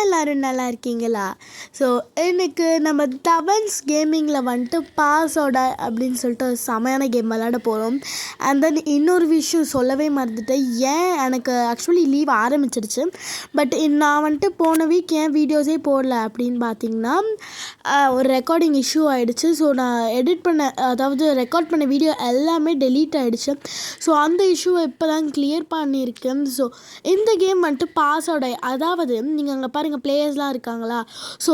எல்லோரும் நல்லா இருக்கீங்களா? ஸோ எனக்கு நம்ம தவன்ஸ் கேமிங்கில் வந்துட்டு பாஸோட அப்படின்னு சொல்லிட்டு ஒரு செமையான கேம் விளாட போகிறோம். அண்ட் தென் இன்னொரு விஷயம் சொல்லவே மறந்துட்டேன். எனக்கு ஆக்சுவலி லீவ் ஆரம்பிச்சிருச்சு. பட் நான் வந்துட்டு போன வீக் ஏன் வீடியோஸே போடல அப்படின்னு பார்த்தீங்கன்னா, ஒரு ரெக்கார்டிங் இஷ்யூ ஆகிடுச்சு. ஸோ நான் அதாவது ரெக்கார்ட் பண்ண வீடியோ எல்லாமே டெலீட் ஆகிடுச்சு. ஸோ அந்த இஷ்யூவை இப்போ தான் கிளியர் பண்ணியிருக்கேன். ஸோ இந்த கேம் வந்துட்டு பாஸோட, அதாவது நீங்கள் அங்கே பாருங்கள் பிளேயர்ஸ்லாம் இருக்காங்களா. ஸோ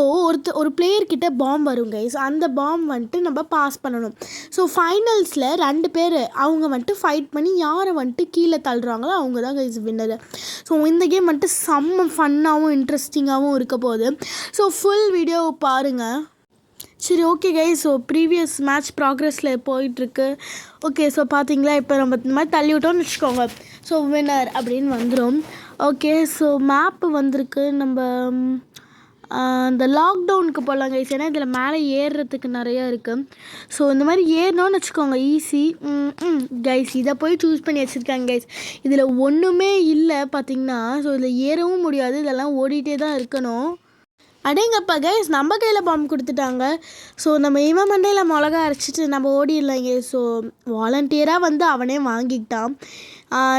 ஒரு பிளேயர்கிட்ட பாம் வரும் கைஸ். அந்த பாம் வந்துட்டு நம்ம பாஸ் பண்ணணும். ஸோ ஃபைனல்ஸில் 2 பேர் அவங்க வந்துட்டு ஃபைட் பண்ணி யாரை வந்துட்டு கீழே தள்ளுறாங்களோ அவங்க தான் கைஸ் வின்னர். ஸோ இந்த கேம் வந்துட்டு செம்ம ஃபன்னாகவும் இன்ட்ரெஸ்டிங்காகவும் இருக்க போகுது. ஸோ ஃபுல் வீடியோ பாருங்கள். சரி, okay guys. So previous match ப்ராக்ரஸில் போயிட்டுருக்கு. ஓகே, ஸோ பார்த்தீங்களா, இப்போ நம்ம இந்த மாதிரி தள்ளி விட்டோம்னு வச்சுக்கோங்க. ஸோ வின்னர் அப்படின்னு வந்துடும். ஓகே, ஸோ மேப்பு வந்திருக்கு. நம்ம இந்த லாக்டவுனுக்கு போகலாம் கைஸ். ஏன்னா இதில் மேலே ஏறுறதுக்கு நிறையா இருக்குது. ஸோ இந்த மாதிரி ஏறினோன்னு வச்சுக்கோங்க, ஈஸி கைஸ். இதை போய் சூஸ் பண்ணி வச்சுருக்காங்க கைஸ். இதில் ஒன்றுமே இல்லை பார்த்தீங்கன்னா. ஸோ இதில் ஏறவும் முடியாது, இதெல்லாம் ஓடிட்டே தான் இருக்கணும். அடேங்கப்பா கைஸ், நம்ம கையில் பாம்பு கொடுத்துட்டாங்க. ஸோ நம்ம இவன் மண்டையில் மிளகா அரைச்சிட்டு நம்ம ஓடிடலாங்க. ஸோ வாலண்டியராக வந்து அவனே வாங்கிக்கிட்டான்.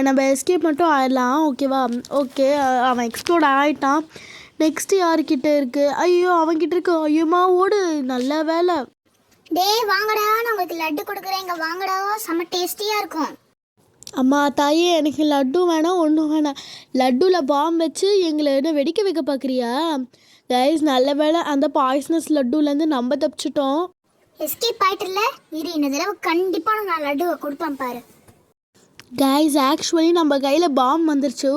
நம்ம எஸ்கேப் மட்டும் ஆயிடலாம். ஓகேவா? ஓகே, அவன் எக்ஸ்ப்ளோர்ட் ஆகிட்டான். நெக்ஸ்ட்டு யாருக்கிட்ட இருக்குது? ஐயோ, அவன்கிட்ட இருக்கு. ஐயோமா ஓடு, நல்ல வேலை. வாங்கடா, நான் உங்களுக்கு லட்டு கொடுக்குறேன், இங்கே வாங்கடா, செம்ம டேஸ்டியாக இருக்கும். அம்மா தாயே, எனக்கு லட்டு வேணாம், ஒன்றும் வேணாம். லட்டுவில் பாம்பு வச்சு எங்களை என்ன வெடிக்க வைக்க பார்க்குறியா? கைஸ், நல்ல வேலை அந்த பாய்ஸ்னஸ் லட்டுலேருந்து நம்ம தப்பிச்சிட்டோம். எஸ்கேப் ஆயிட்டுல இரு, இந்த தடவை கண்டிப்பாக நான் லட்டுவை கொடுப்பேன் பாரு. கைஸ், ஆக்சுவலி நம்ம கையில் பாம்பு வந்துருச்சு.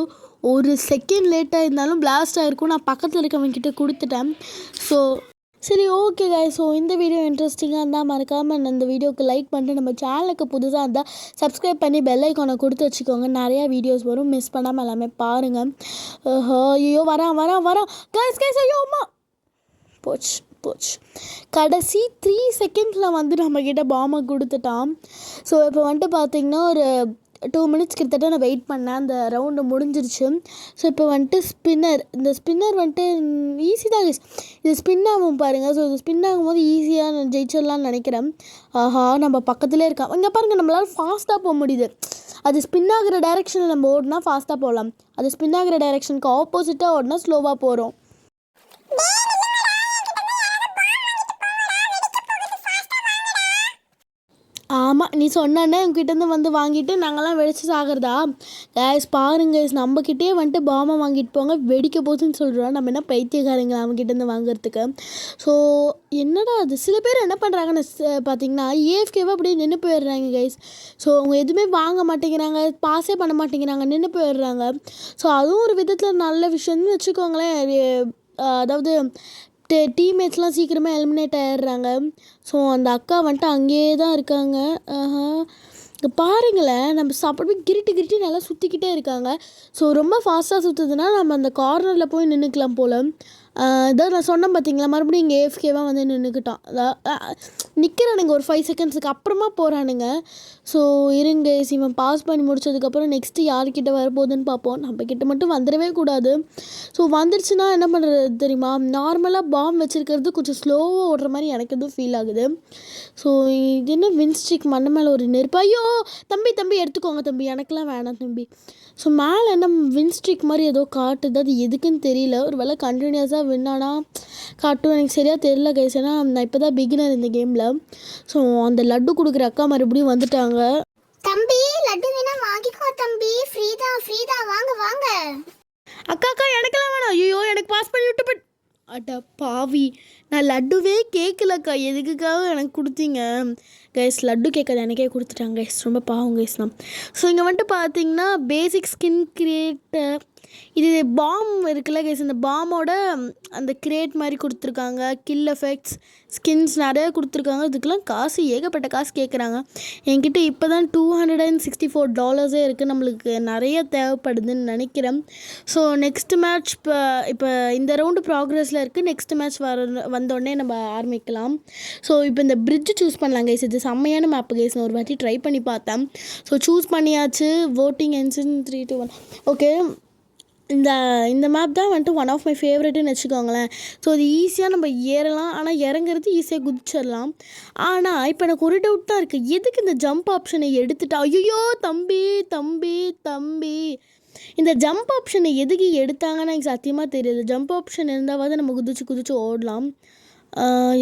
ஒரு செகண்ட் லேட்டாக இருந்தாலும் பிளாஸ்ட் ஆகிருக்கும். நான் பக்கத்தில் இருக்கவங்கிட்ட கொடுத்துட்டேன். ஸோ சரி, ஓகே கைஸ். ஸோ இந்த வீடியோ இன்ட்ரெஸ்டிங்காக இருந்தால் மறக்காமல் இந்த வீடியோக்கு லைக் பண்ணிட்டு, நம்ம சேனலுக்கு புதுசாக இருந்தால் சப்ஸ்கிரைப் பண்ணி பெல் ஐக்கானை கொடுத்து வச்சுக்கோங்க. நிறையா வீடியோஸ் வரும், மிஸ் பண்ணாமல் எல்லாமே பாருங்கள். ஐயோ, வரான் கைஸ். ஐயோ அம்மா, போச்சு. கடைசி 3 செகண்ட்ஸில் வந்து நம்மக்கிட்ட பாம்பை கொடுத்துட்டான். ஸோ இப்போ வந்துட்டு பார்த்திங்கன்னா ஒரு 2 மினிட்ஸ் கிட்டத்தட்ட நான் வெயிட் பண்ணேன். அந்த ரவுண்டு முடிஞ்சிருச்சு. ஸோ இப்போ வந்துட்டு இந்த ஸ்பின்னர் வந்துட்டு ஈஸி தான் கைஸ். இது ஸ்பின் ஆகும் பாருங்கள். ஸோ இது ஸ்பின் ஆகும்போது ஈஸியாக நான் ஜெயிச்சிடலான்னு நினைக்கிறேன். ஆஹா, நம்ம பக்கத்துலேயே இருக்கான். இங்கே பாருங்கள், நம்மளால் ஃபாஸ்ட்டாக போக முடியுது. அது ஸ்பின் ஆகிற டைரெக்ஷனில் நம்ம ஓடினா ஃபாஸ்ட்டாக போகலாம். அது ஸ்பின் ஆகிற டைரெக்ஷனுக்கு ஆப்போசிட்டாக ஓடினா ஸ்லோவாக போகிறோம். ஆமாம், நீ சொன்னே எங்கிட்டேருந்து வந்து வாங்கிட்டு நாங்கள்லாம் வெடிச்சு சாகிறதா? கேஸ் பாருங்க, நம்மக்கிட்டே வந்துட்டு பாமை வாங்கிட்டு போங்க, வெடிக்க போகுதுன்னு சொல்கிறோம். நம்ம என்ன பைத்தியக்காரங்க அவங்ககிட்டேருந்து வாங்குறதுக்கு? ஸோ என்னடா அது, சில பேர் என்ன பண்ணுறாங்கன்னு பார்த்தீங்கன்னா ஏஎஃப்கேவாக அப்படியே நின்று போயிடுறாங்க கைஸ். ஸோ அவங்க எதுவுமே வாங்க மாட்டேங்கிறாங்க, பாஸே பண்ண மாட்டேங்கிறாங்க, நின்று போயிடுறாங்க. ஸோ அதுவும் ஒரு விதத்தில் நல்ல விஷயம்னு வச்சுக்கோங்களேன். அதாவது டீம்மேட்ஸ்லாம் சீக்கிரமாக எலிமினேட் ஆகிடுறாங்க. ஸோ அந்த அக்கா வந்துட்டு அங்கேயே தான் இருக்காங்க. இங்கே பாருங்களேன், நம்ம சாப்பிட்டு கிரிட்டு நல்லா சுற்றிக்கிட்டே இருக்காங்க. ஸோ ரொம்ப ஃபாஸ்ட்டாக சுற்றுதுன்னா நம்ம அந்த கார்னரில் போய் நின்றுக்கலாம் போல். இதான் நான் சொன்னேன் பார்த்தீங்களா, மறுபடியும் இங்கே ஏஎஃப்கேவாக வந்து நின்றுக்கிட்டான். நிற்கிறானுங்க ஒரு 5 செகண்ட்ஸுக்கு அப்புறமா போகிறானுங்க. ஸோ இருங்க, இவன் பாஸ் பண்ணி முடிச்சதுக்கப்புறம் நெக்ஸ்ட்டு யார்கிட்ட வரப்போகுதுன்னு பார்ப்போம். நம்மக்கிட்ட மட்டும் வந்துடவே கூடாது. ஸோ வந்துருச்சுன்னா என்ன பண்ணுறது தெரியுமா, நார்மலாக பாம் வச்சுருக்கிறது கொஞ்சம் ஸ்லோவாக ஓடுற மாதிரி எனக்கு எதுவும் ஃபீல் ஆகுது. ஸோ இது என்ன வின்ஸ்டிக் மண்ணை மேலே ஒரு நெருப்பு. ஐயோ தம்பி எடுத்துக்கோங்க தம்பி, எனக்கெலாம் வேணாம் தம்பி. ஸோ மேலே என்ன வின்ஸ்டிக் மாதிரி ஏதோ காட்டுது, அது எதுக்குன்னு தெரியல. ஒரு வேளை கண்டினியூஸாக வின்னானா காட்டும், எனக்கு சரியாக தெரியல கைஸ். ஏன்னா நான் இப்போ தான் பிகினர் இந்த கேமில். ஸோ அந்த லட்டு கொடுக்குற அக்கா மறுபடியும் வந்துட்டாங்க. தம்பி, லட்டு வேணா வாங்கிக்கோ தம்பி, ஃப்ரீதா வாங்க. அக்கா எனக்கெல்லாம் வேணாம். ஐயோ, எனக்கு பாஸ் பண்ணி விட்டு அட பாவி, நான் லட்டுவே கேட்கலக்கா, எதுக்குக்காக எனக்கு கொடுத்தீங்க கைஸ்? லட்டு கேட்காது எனக்கே கொடுத்துட்டாங்க கைஸ், ரொம்ப பாவம் கைஸ் தான். ஸோ இங்கே வந்துட்டு பார்த்தீங்கன்னா பேசிக் ஸ்கின் கிரியேட்டர், இது பாம் இருக்குல்ல கைஸ், இந்த பாமோட அந்த கிரியேட் மாதிரி கொடுத்துருக்காங்க. கில் எஃபெக்ட்ஸ், ஸ்கின்ஸ் நிறையா கொடுத்துருக்காங்க. இதுக்கெல்லாம் காசு, ஏகப்பட்ட காசு கேட்குறாங்க. என்கிட்ட இப்போ தான் $264 இருக்குது. நம்மளுக்கு நிறைய தேவைப்படுதுன்னு நினைக்கிறேன். ஸோ நெக்ஸ்ட் மேட்ச் இப்போ இந்த ரவுண்டு ப்ராக்ரஸில் இருக்குது. நெக்ஸ்ட் மேட்ச் வந்தோடனே நம்ம ஆரம்பிக்கலாம். ஸோ இப்போ இந்த பிரிட்ஜ் சூஸ் பண்ணலாம் கைஸ். இது செம்மையான மேப்பு கைஸ், நான் ஒரு வாட்டி ட்ரை பண்ணி பார்த்தேன். ஸோ சூஸ் பண்ணியாச்சு. voting ends in 3, 2, 1. ஓகே, இந்த இந்த மேப் தான் வந்துட்டு ஒன் ஆஃப் மை ஃபேவரெட்டுன்னு வச்சுக்கோங்களேன். ஸோ அது ஈஸியாக நம்ம ஏறலாம், ஆனால் இறங்குறது ஈஸியாக குதிச்சிடலாம். ஆனால் இப்போ எனக்கு ஒரு டவுட் தான் இருக்குது, எதுக்கு இந்த ஜம்ப் ஆப்ஷனை எடுத்துட்டா? ஐயோ தம்பி தம்பி தம்பி, இந்த ஜம்ப் ஆப்ஷனை எதுக்கு எடுத்தாங்கன்னு எனக்கு சத்தியமாக தெரியுது. ஜம்ப் ஆப்ஷன் இருந்தாவது நம்ம குதிச்சு குதிச்சு ஓடலாம்.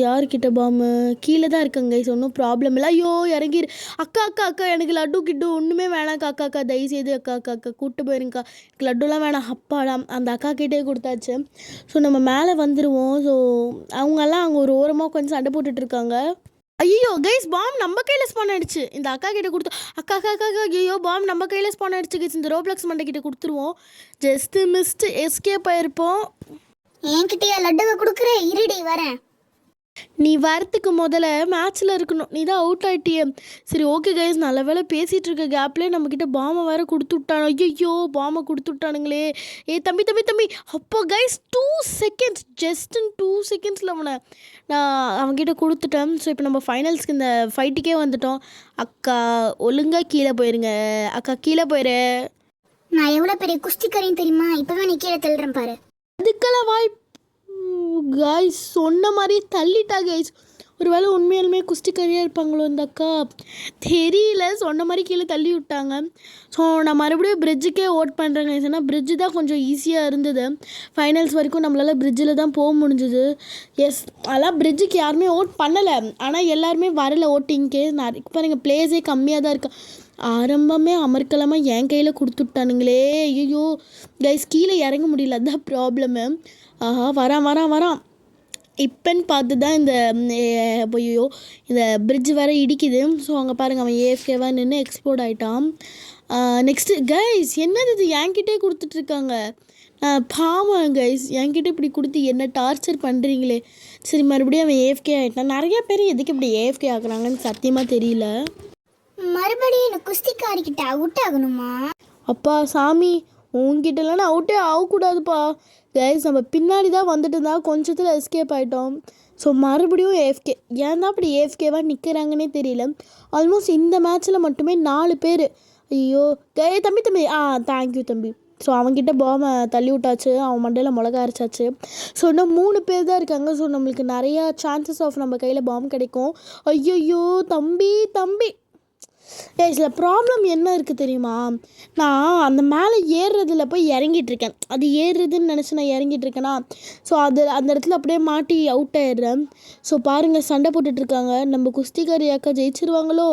யார்கிட்ட பாம்பு? கீழே தான் இருக்குங்க கைஸ், ஒன்றும் ப்ராப்ளம் இல்லை. ஐயோ இறங்கிரு. அக்கா அக்கா அக்கா, எனக்கு லட்டு கிட்டு ஒன்றுமே வேணாக்கா. அக்கா அக்கா தயவுசெய்து அக்கா அக்கா அக்கா கூப்பிட்டு போயிருங்கக்கா, எனக்கு லட்டுலாம் வேணாம். அப்பாடா, அந்த அக்கா கிட்டே கொடுத்தாச்சு. ஸோ நம்ம மேலே வந்துடுவோம். ஸோ அவங்கெல்லாம் அங்கே ஒரு ஓரமாக கொஞ்சம் சண்டை போட்டுட்ருக்காங்க. ஐயோ கைஸ், பாம் நம்ம கையில் ஸ்பான் ஆகிடுச்சு. இந்த அக்கா கிட்டே கொடுத்து அக்கா அக்கா அக்கா அக்கா, ஐயோ பாம் நம்ம கையில் ஸ்பான் ஆகிடுச்சு கைஸ். இந்த ரோப்ளக்ஸ் மண்டை கிட்டே கொடுத்துருவோம். ஜஸ்ட்டு மிஸ்ட்டு எஸ்கேப் ஆகிருப்போம். என்கிட்டயா லட்டுவை கொடுக்குற? இருடி வரேன். நீ வரத்துக்கு முதல்ல மேட்ச்சில் இருக்கணும், நீ தான் அவுட் ஆகிட்டியே. சரி ஓகே கைஸ், நல்ல வேலை பேசிகிட்டு இருக்க கேப்லேயே நம்மக்கிட்ட பாமை வேறு கொடுத்து விட்டானு. ஐயோ பாமை கொடுத்து விட்டானுங்களே. தம்பி தம்பி தம்பி. அப்போ கைஸ் 2 செகண்ட்ஸ், ஜஸ்ட் இன் 2 செகண்ட்ஸில் நான் அவங்ககிட்ட கொடுத்துட்டேன். ஸோ இப்போ நம்ம ஃபைனல்ஸ்க்கு இந்த ஃபைட்டுக்கே வந்துட்டோம். அக்கா ஒழுங்காக கீழே போயிருங்க. அக்கா கீழே போயிரு. நான் எவ்வளோ பெரிய குஸ்திக்காரின்னு தெரியுமா? இப்போவே நீ கீழே தள்ளுறேன் பாரு. அதுக்கெல்லாம் கைஸ் சொன்ன மாதிரி தள்ளிட்டா கைஸ். ஒரு வேளை உண்மையாலுமே குஸ்திக்காரியாக இருப்பாங்களோ இந்த அக்கா, தெரியல. சொன்ன மாதிரி கீழே தள்ளி விட்டாங்க. ஸோ நான் மறுபடியும் பிரிட்ஜுக்கே ஓட் பண்ணுறேன் கைஸ். ஏன்னா பிரிட்ஜு தான் கொஞ்சம் ஈஸியாக இருந்தது. ஃபைனல்ஸ் வரைக்கும் நம்மளால் பிரிட்ஜில் தான் போக முடிஞ்சுது. எஸ், அதெல்லாம் பிரிட்ஜுக்கு யாருமே ஓட் பண்ணலை, ஆனால் எல்லாருமே வரல ஓட்டிங்க்கே. நிறைய பாருங்கள், பிளேஸே கம்மியாக தான் இருக்கு. ஆரம்பமே அமர்க்கலமாக என் கையில் கொடுத்துட்டானுங்களே. ஐயோ கைஸ், கீழே இறங்க முடியல, அதுதான் ப்ராப்ளமு. ஆஹா, வரான். இப்போன்னு பார்த்து தான் இந்த ஐயோ இந்த பிரிட்ஜ் வேறு இடிக்குது. ஸோ அங்கே பாருங்கள், அவன் ஏஎஃப்கேவாக நின்று எக்ஸ்ப்ளோர்ட் ஆகிட்டான். நெக்ஸ்ட்டு கைஸ், என்னது இது என்கிட்டே கொடுத்துட்ருக்காங்க. பாவம் கைஸ், என்கிட்ட இப்படி கொடுத்து என்ன டார்ச்சர் பண்ணுறீங்களே. சரி மறுபடியும் அவன் ஏஎஃப்கே ஆகிட்டான். நிறைய பேர் எதுக்கு இப்படி ஏஎஃப்கே ஆகுறாங்கன்னு சத்தியமாக தெரியல. மறுபடியும் எனக்கு குஸ்திக்காரிக்கிட்ட அவுட் ஆகணுமா? அப்பா சாமி, உங்ககிட்டலாம் நான் அவுட்டே ஆகக்கூடாதுப்பா. கைஸ் நம்ம பின்னாடி தான் வந்துட்டு இருந்தால் கொஞ்சத்தில் எஸ்கேப் ஆகிட்டோம். ஸோ மறுபடியும் ஏஎஃப்கே. ஏன் தான் அப்படி ஏஎஃப்கேவாக நிற்கிறாங்கன்னே தெரியல. ஆல்மோஸ்ட் இந்த மேட்ச்சில் மட்டுமே 4 பேர். ஐயோ தம்பி தேங்க்யூ தம்பி. ஸோ அவங்ககிட்ட பாமை தள்ளி விட்டாச்சு, அவன் மண்டையில் மிளகா அரைச்சாச்சு. ஸோ இன்னும் 3 பேர் தான் இருக்காங்க. ஸோ நம்மளுக்கு நிறையா சான்சஸ் ஆஃப் நம்ம கையில் பாம் கிடைக்கும். ஐயோ தம்பி. இதில் ப்ராப்ளம் என்ன இருக்குது தெரியுமா? நான் அந்த மேலே ஏறுறதுல போய் இறங்கிட்டுருக்கேன். அது ஏறுறதுன்னு நினச்சி நான் இறங்கிட்டுருக்கேனா. ஸோ அந்த இடத்துல அப்படியே மாட்டி அவுட் ஆயிடுறேன். ஸோ பாருங்கள், சண்டை போட்டுட்ருக்காங்க. நம்ம குஸ்திக்காரி அக்கா ஜெயிச்சிருவாங்களோ?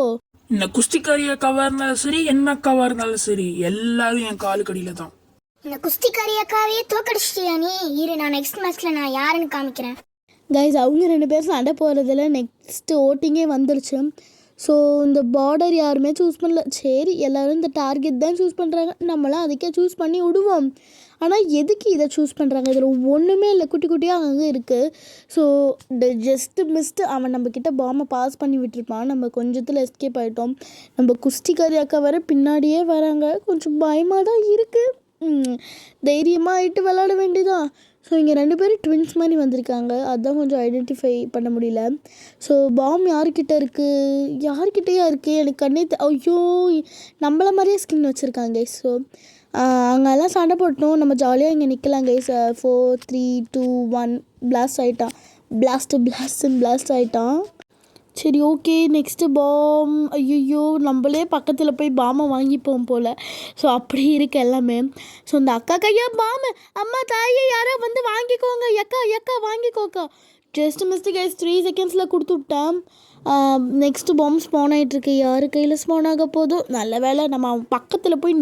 இந்த குஸ்திக்காரி அக்காவாக இருந்தாலும் சரி, என்ன அக்காவாக இருந்தாலும் சரி, எல்லாரும் என் காலு கடியில் தான். இந்த குஸ்திக்காரி அக்காவையே தோக்கடிச்சிட்டியா நீ? இரு, நான் நெக்ஸ்ட் மேட்ச்சில் நான் யாருன்னு காமிக்கிறேன். கைஸ், அவங்க 2 பேரும் சண்டை போகிறதுல நெக்ஸ்ட்டு ஓட்டிங்கே வந்துருச்சு. ஸோ இந்த பார்டர் யாருமே சூஸ் பண்ணல. சரி எல்லோரும் இந்த டார்கெட் தான் சூஸ் பண்ணுறாங்க, நம்மளாம் அதுக்கே சூஸ் பண்ணி விடுவோம். ஆனால் எதுக்கு இதை சூஸ் பண்ணுறாங்க? இதில் ஒன்றுமே இல்லை, குட்டி குட்டியாக அங்கே இருக்குது. ஸோ ஜஸ்ட்டு மிஸ்ட்டு அவன் நம்மக்கிட்ட பாம்பை பாஸ் பண்ணி விட்டுருப்பான். நம்ம கொஞ்சத்தில் எஸ்கேப் ஆகிட்டோம். நம்ம குஸ்திக்காரி அக்கா வர பின்னாடியே வராங்க. கொஞ்சம் பயமாக தான் இருக்குது. தைரியமாக ஆகிட்டு விளாட வேண்டியதான். ஸோ இங்கே 2 பேரும் ட்வின்ஸ் மாதிரி வந்திருக்காங்க, அதுதான் கொஞ்சம் ஐடென்டிஃபை பண்ண முடியல. ஸோ பாம் யார்கிட்ட யார்கிட்டையா இருக்குது எனக்கு கண்ணே ஐயோ, நம்மள மாதிரியே ஸ்கின் வச்சுருக்காங்க கைஸ். ஸோ அங்கெல்லாம் சண்டை போட்டோம். நம்ம ஜாலியாக இங்கே நிற்கலாம் கைஸ். 4 3 2 1 பிளாஸ்ட் ஆகிட்டான். பிளாஸ்ட் ஆகிட்டான். சரி ஓகே, நெக்ஸ்ட்டு பாம். ஐயோ நம்மளே பக்கத்தில் போய் பாமை வாங்கிப்போம் போல். ஸோ அப்படி இருக்கு எல்லாமே. ஸோ இந்த அக்கா கையா பாம்பு, அம்மா தாயே யாரோ வந்து வாங்கிக்கோங்க, எக்கா வாங்கிக்கோக்கா. ஜஸ்ட் மிஸ்டேக் கைஸ், 3 செகண்ட்ஸில் கொடுத்து விட்டேன். நெக்ஸ்ட்டு பாம் ஸ்பான் ஆகிட்டுருக்கு. யார் கையில் ஸ்பான் ஆக போதும். நல்ல வேலை நம்ம அவன் பக்கத்தில் போய்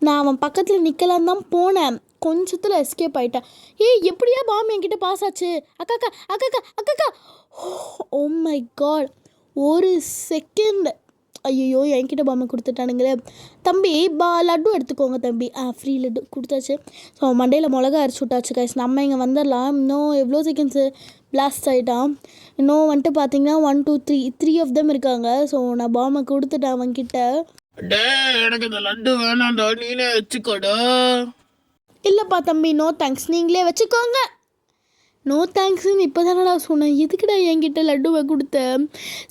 நான் அவன் பக்கத்தில் நிற்கலான்னு தான் போனேன். கொஞ்சத்தில் எஸ்கேப் ஆகிட்டேன். எப்படியா பாம் என்கிட்ட பாஸ் ஆச்சு? அக்காக்கா. Oh my god, 1 second. ஐயோ என்கிட்ட பாம்பை கொடுத்துட்டானுங்களே. தம்பி லட்டு எடுத்துக்கோங்க தம்பி. ஃப்ரீ லட்டு கொடுத்தாச்சு. ஸோ மண்டையில் மிளகா அரைச்சி விட்டாச்சு கைஸ். நம்ம இங்கே வந்துடலாம். இன்னும் எவ்வளோ செகண்ட்ஸு? பிளாஸ்ட் ஆகிட்டான். இன்னும் வந்துட்டு பார்த்தீங்கன்னா 1 2 3 ஆஃப் தம் இருக்காங்க. ஸோ நான் பாம்பை கொடுத்துட்டேன் அவன்கிட்ட. எனக்கு இந்த லட்டு வேணாண்டா, நீனே வச்சுக்கோடா. இல்லைப்பா தம்பி, நோ தேங்க்ஸ், நீங்களே வச்சுக்கோங்க. நோ தேங்க்ஸ்ன்னு இப்போ தானடா சொன்னேன், எதுக்குடா என்கிட்ட லட்டுவை கொடுத்தேன்.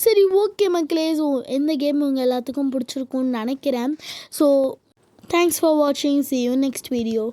சரி ஓகே மக்களே, ஸோ எந்த கேம் உங்கள் எல்லாத்துக்கும் பிடிச்சிருக்கும்னு நினைக்கிறேன். ஸோ தேங்க்ஸ் ஃபார் வாட்சிங், see you next video.